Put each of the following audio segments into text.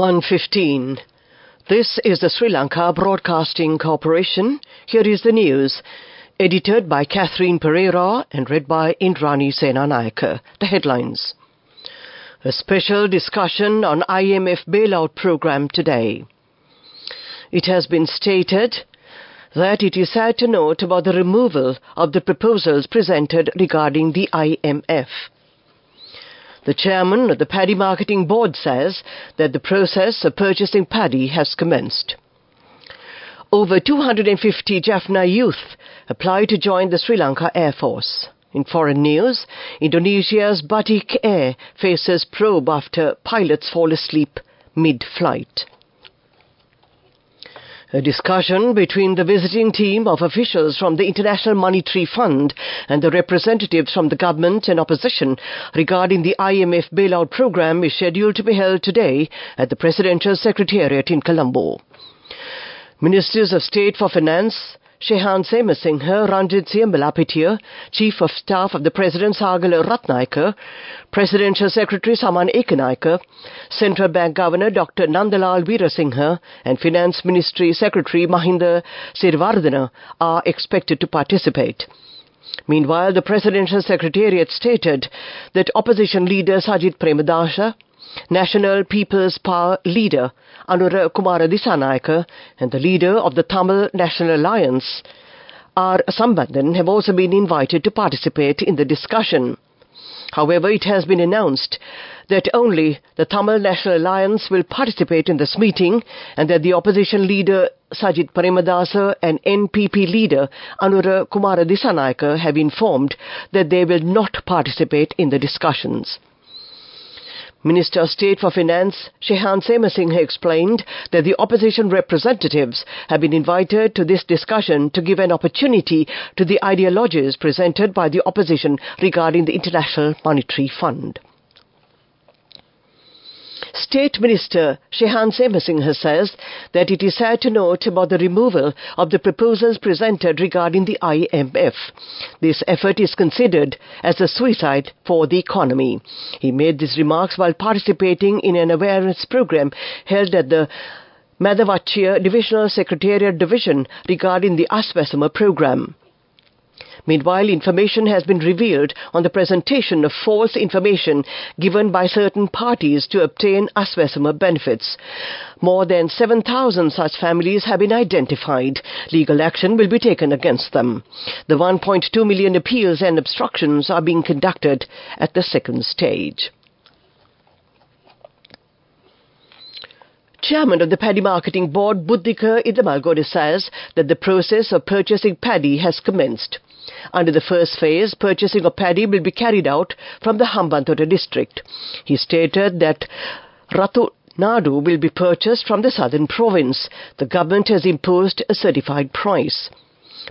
1:15. This is the Sri Lanka Broadcasting Corporation. Here is the news, edited by Catherine Pereira and read by Indrani Senanayake. The headlines. A special discussion on IMF bailout program today. It has been stated that it is sad to note about the removal of the proposals presented regarding the IMF. The chairman of the Paddy Marketing Board says that the process of purchasing paddy has commenced. Over 250 Jaffna youth apply to join the Sri Lanka Air Force. In foreign news, Indonesia's Batik Air faces probe after pilots fall asleep mid-flight. A discussion between the visiting team of officials from the International Monetary Fund and the representatives from the government and opposition regarding the IMF bailout program is scheduled to be held today at the Presidential Secretariat in Colombo. Ministers of State for Finance Shehan Semasinghe, Ranjit Siambalapitiya, Chief of Staff of the President Sagala Ratnayake, Presidential Secretary Saman Ekanayake, Central Bank Governor Dr. Nandalal Veerasinghe and Finance Ministry Secretary Mahinda Sirivardhana are expected to participate. Meanwhile, the Presidential Secretariat stated that opposition leader Sajith Premadasa, National People's Power leader Anura Kumara Dissanayake and the leader of the Tamil National Alliance, R. Sambandhan, have also been invited to participate in the discussion. However, it has been announced that only the Tamil National Alliance will participate in this meeting and that the opposition leader Sajith Premadasa and NPP leader Anura Kumara Dissanayake have informed that they will not participate in the discussions. Minister of State for Finance Shehan Semasinghe explained that the opposition representatives have been invited to this discussion to give an opportunity to the ideologies presented by the opposition regarding the International Monetary Fund. State Minister Shehan Semasinghe says that it is sad to note about the removal of the proposals presented regarding the IMF. This effort is considered as a suicide for the economy. He made these remarks while participating in an awareness program held at the Madhavachia Divisional Secretariat Division regarding the Aswasama program. Meanwhile, information has been revealed on the presentation of false information given by certain parties to obtain Aswasama benefits. More than 7,000 such families have been identified. Legal action will be taken against them. The 1.2 million appeals and obstructions are being conducted at the second stage. Chairman of the Paddy Marketing Board, Buddhika Idamalgode, says that the process of purchasing paddy has commenced. Under the first phase, purchasing of paddy will be carried out from the Hambantota district. He stated that Ratu Nadu will be purchased from the southern province. The government has imposed a certified price.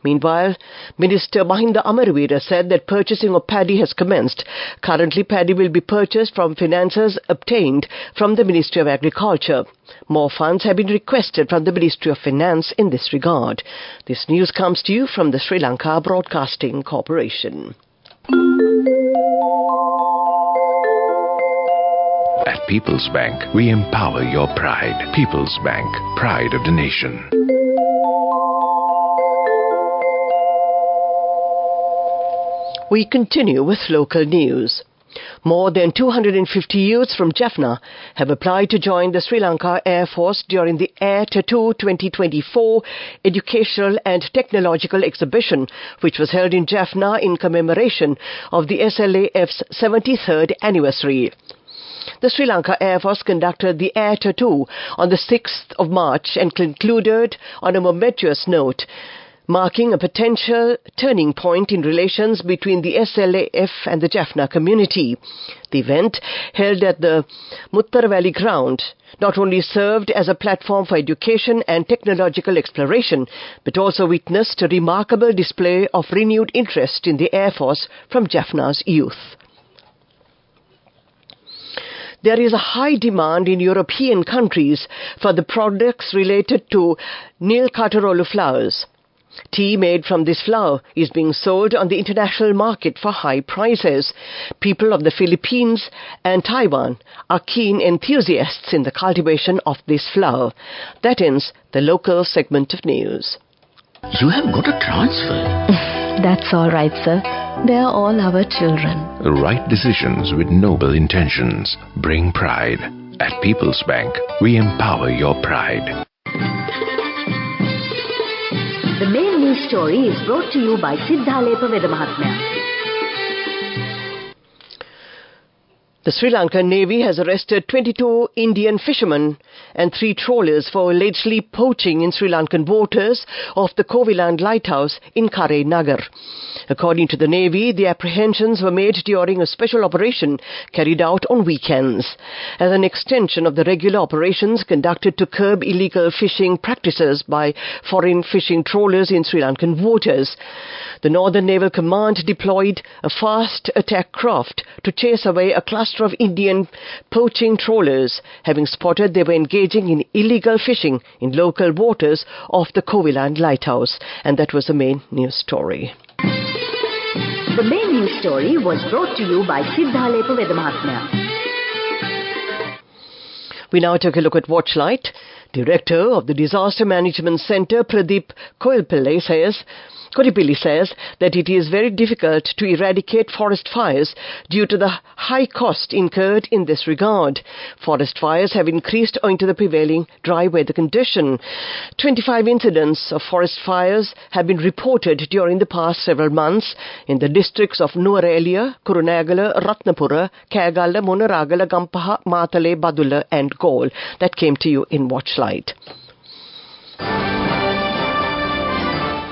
Meanwhile, Minister Mahinda Amaravira said that purchasing of paddy has commenced. Currently, paddy will be purchased from finances obtained from the Ministry of Agriculture. More funds have been requested from the Ministry of Finance in this regard. This news comes to you from the Sri Lanka Broadcasting Corporation. At People's Bank, we empower your pride. People's Bank, pride of the nation. We continue with local news. More than 250 youths from Jaffna have applied to join the Sri Lanka Air Force during the Air Tattoo 2024 Educational and Technological Exhibition, which was held in Jaffna in commemoration of the SLAF's 73rd anniversary. The Sri Lanka Air Force conducted the Air Tattoo on the 6th of March and concluded on a momentous note, marking a potential turning point in relations between the SLAF and the Jaffna community. The event, held at the Muttar Valley ground, not only served as a platform for education and technological exploration, but also witnessed a remarkable display of renewed interest in the Air Force from Jaffna's youth. There is a high demand in European countries for the products related to Nilkatarolu flowers. Tea made from this flower is being sold on the international market for high prices. People of the Philippines and Taiwan are keen enthusiasts in the cultivation of this flower. That ends the local segment of news. You have got a transfer. That's all right, sir. They are all our children. Right decisions with noble intentions bring pride. At People's Bank, we empower your pride. The main news story is brought to you by Sinhala Mahatmya. The Sri Lankan Navy has arrested 22 Indian fishermen and 3 trawlers for allegedly poaching in Sri Lankan waters off the Koviland lighthouse in Kare Nagar. According to the Navy, the apprehensions were made during a special operation carried out on weekends, as an extension of the regular operations conducted to curb illegal fishing practices by foreign fishing trawlers in Sri Lankan waters. The Northern Naval Command deployed a fast attack craft to chase away a cluster of Indian poaching trawlers, having spotted they were engaging in illegal fishing in local waters off the Koviland lighthouse. And that was the main news story. The main news story was brought to you by Sinhala Mahatmya. We now take a look at Watchlight. Director of the Disaster Management Centre, Pradeep Koilpillai says that it is very difficult to eradicate forest fires due to the high cost incurred in this regard. Forest fires have increased owing to the prevailing dry weather condition. 25 incidents of forest fires have been reported during the past several months in the districts of Nuwara, Kurunegala, Ratnapura, Kagala, Monaragala, Gampaha, Matale, Badula and Galle. That came to you in Watchlight.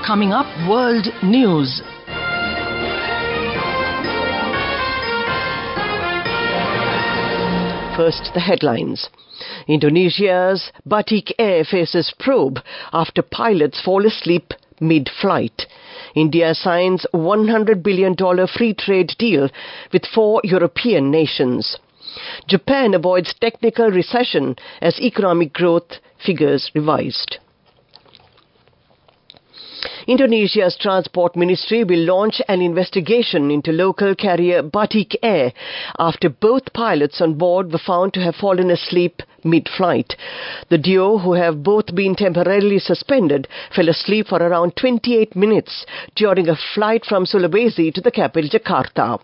Coming up, World News. First, the headlines. Indonesia's Batik Air faces probe after pilots fall asleep mid-flight. India signs $100 billion free trade deal with 4 European nations. Japan avoids technical recession as economic growth figures revised. Indonesia's Transport Ministry will launch an investigation into local carrier Batik Air after both pilots on board were found to have fallen asleep mid-flight. The duo, who have both been temporarily suspended, fell asleep for around 28 minutes during a flight from Sulawesi to the capital Jakarta.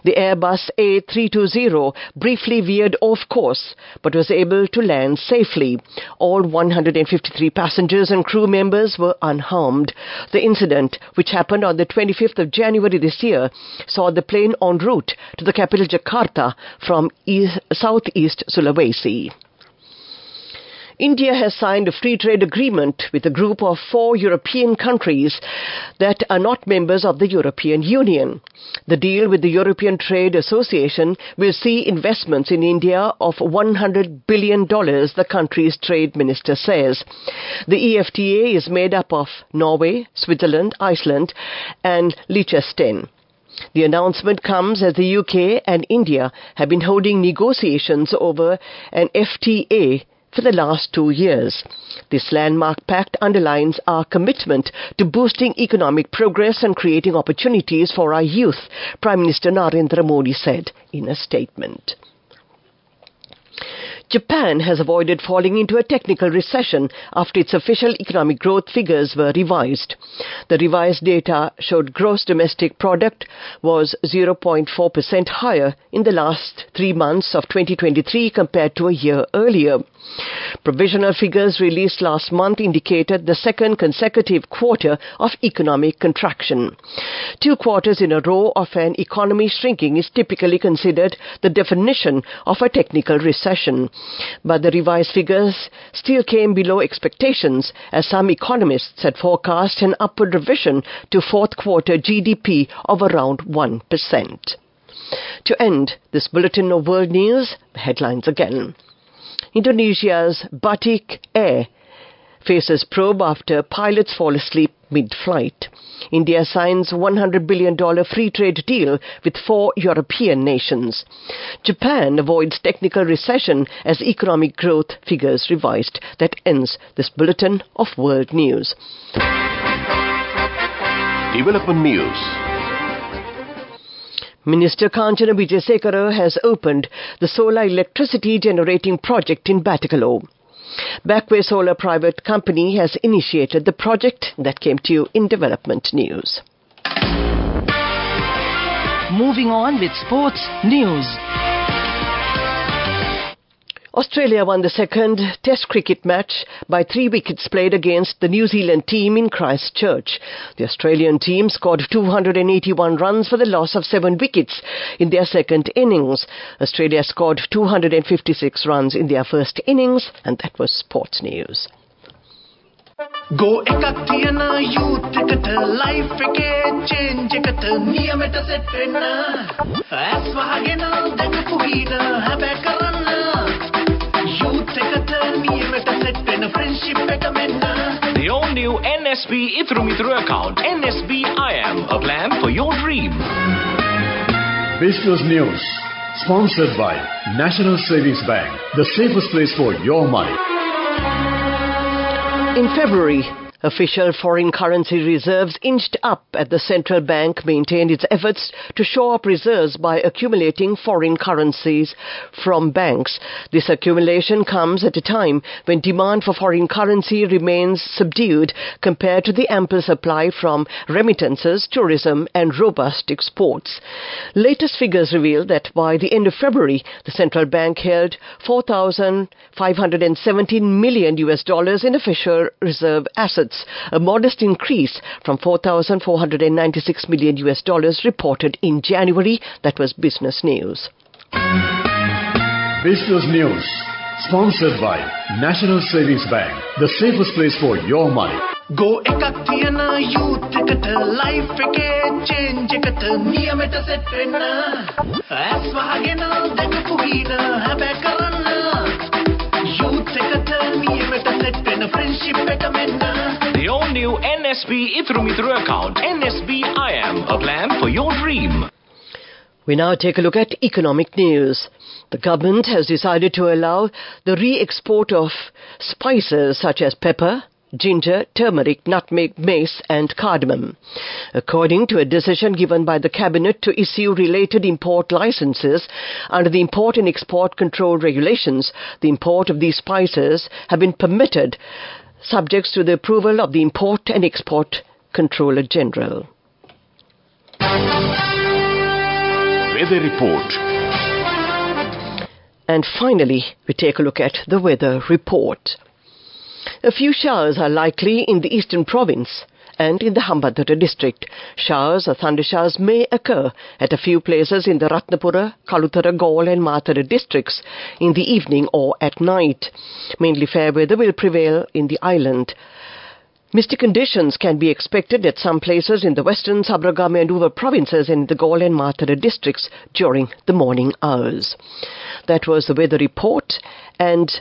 The Airbus A320 briefly veered off course but was able to land safely. All 153 passengers and crew members were unharmed. The incident, which happened on the 25th of January this year, saw the plane en route to the capital Jakarta from southeast Sulawesi. India has signed a free trade agreement with a group of 4 European countries that are not members of the European Union. The deal with the European Trade Association will see investments in India of $100 billion, the country's trade minister says. The EFTA is made up of Norway, Switzerland, Iceland and Liechtenstein. The announcement comes as the UK and India have been holding negotiations over an FTA for the last 2 years. This landmark pact underlines our commitment to boosting economic progress and creating opportunities for our youth, Prime Minister Narendra Modi said in a statement. Japan has avoided falling into a technical recession after its official economic growth figures were revised. The revised data showed gross domestic product was 0.4% higher in the last 3 months of 2023 compared to a year earlier. Provisional figures released last month indicated the second consecutive quarter of economic contraction. 2 quarters in a row of an economy shrinking is typically considered the definition of a technical recession. But the revised figures still came below expectations, as some economists had forecast an upward revision to fourth quarter GDP of around 1%. To end this bulletin of world news, the headlines again. Indonesia's Batik Air faces probe after pilots fall asleep mid-flight. India signs $100 billion free trade deal with 4 European nations. Japan avoids technical recession as economic growth figures revised. That ends this bulletin of world news. Development News. Minister Kanchana Wijesekara has opened the solar electricity generating project in Batticaloa. Backway Solar Private Company has initiated the project. That came to you in Development News. Moving on with sports news. Australia won the second Test cricket match by 3 wickets played against the New Zealand team in Christchurch. The Australian team scored 281 runs for the loss of 7 wickets in their second innings. Australia scored 256 runs in their first innings, and that was sports news. Go ekak thiyana youth eකට life එකේ change එකට නියමෙට set වෙන්න as වහගෙන දැකපු හින හැබැ කරන්න youth එකට නියමෙට set වෙන friendship එක මෙන්න. The all new NSB Ithru Mithru account, NSB IM, a plan for your dream. Business News, sponsored by National Savings Bank, the safest place for your money. In February, official foreign currency reserves inched up as the central bank maintained its efforts to shore up reserves by accumulating foreign currencies from banks. This accumulation comes at a time when demand for foreign currency remains subdued compared to the ample supply from remittances, tourism and robust exports. Latest figures reveal that by the end of February, the central bank held $4,517 million in official reserve assets, a modest increase from $4,496 million reported in January. That was Business News. Business News, sponsored by National Savings Bank, the safest place for your money. Go ekak thiyana youth එකට life එකේ change එකට නියමෙට set වෙන්න as වහගෙන දැකපු හින හැබැ කරන්න youth එකට නියමෙට set වෙන friendship එක මෙන්න. The all new NSB Ithru Mithru account, NSB IM, a plan for your dream. We now take a look at economic news. The government has decided to allow the re-export of spices such as pepper, ginger, turmeric, nutmeg, mace and cardamom. According to a decision given by the Cabinet to issue related import licenses under the Import and Export Control Regulations, the import of these spices have been permitted subject to the approval of the Import and Export Controller General. Weather Report. And finally, we take a look at the weather report. A few showers are likely in the eastern province and in the Hambantota district. Showers or thundershowers may occur at a few places in the Ratnapura, Kalutara, Gaul and Matara districts in the evening or at night. Mainly fair weather will prevail in the island. Misty conditions can be expected at some places in the western, Sabragama and Uva provinces and the Gaul and Matara districts during the morning hours. That was the weather report, and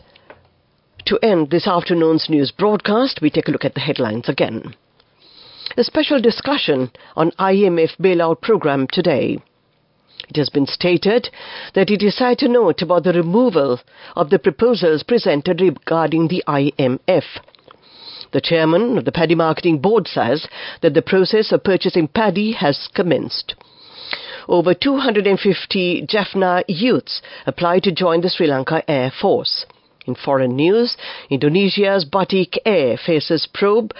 to end this afternoon's news broadcast, we take a look at the headlines again. A special discussion on IMF bailout program today. It has been stated that it is sad to note about the removal of the proposals presented regarding the IMF. The chairman of the Paddy Marketing Board says that the process of purchasing paddy has commenced. Over 250 Jaffna youths apply to join the Sri Lanka Air Force. In foreign news, Indonesia's Batik Air faces probe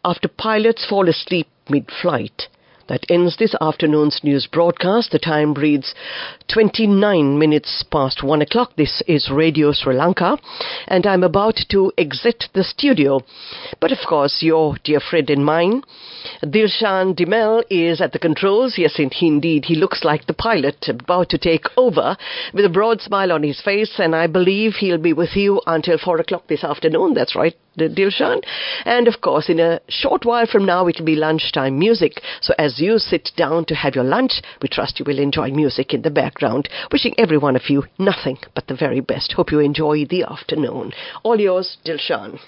after pilots fall asleep mid-flight. That ends this afternoon's news broadcast. The time reads 29 minutes past 1 o'clock. This is Radio Sri Lanka, and I'm about to exit the studio. But of course, your dear friend and mine, Dilshan Dimel, is at the controls. Yes, indeed, he looks like the pilot about to take over with a broad smile on his face, and I believe he'll be with you until 4 o'clock this afternoon. That's right, Dilshan. And of course, in a short while from now, it will be lunchtime music. So as you sit down to have your lunch, we trust you will enjoy music in the background. Wishing every one of you nothing but the very best. Hope you enjoy the afternoon. All yours, Dilshan.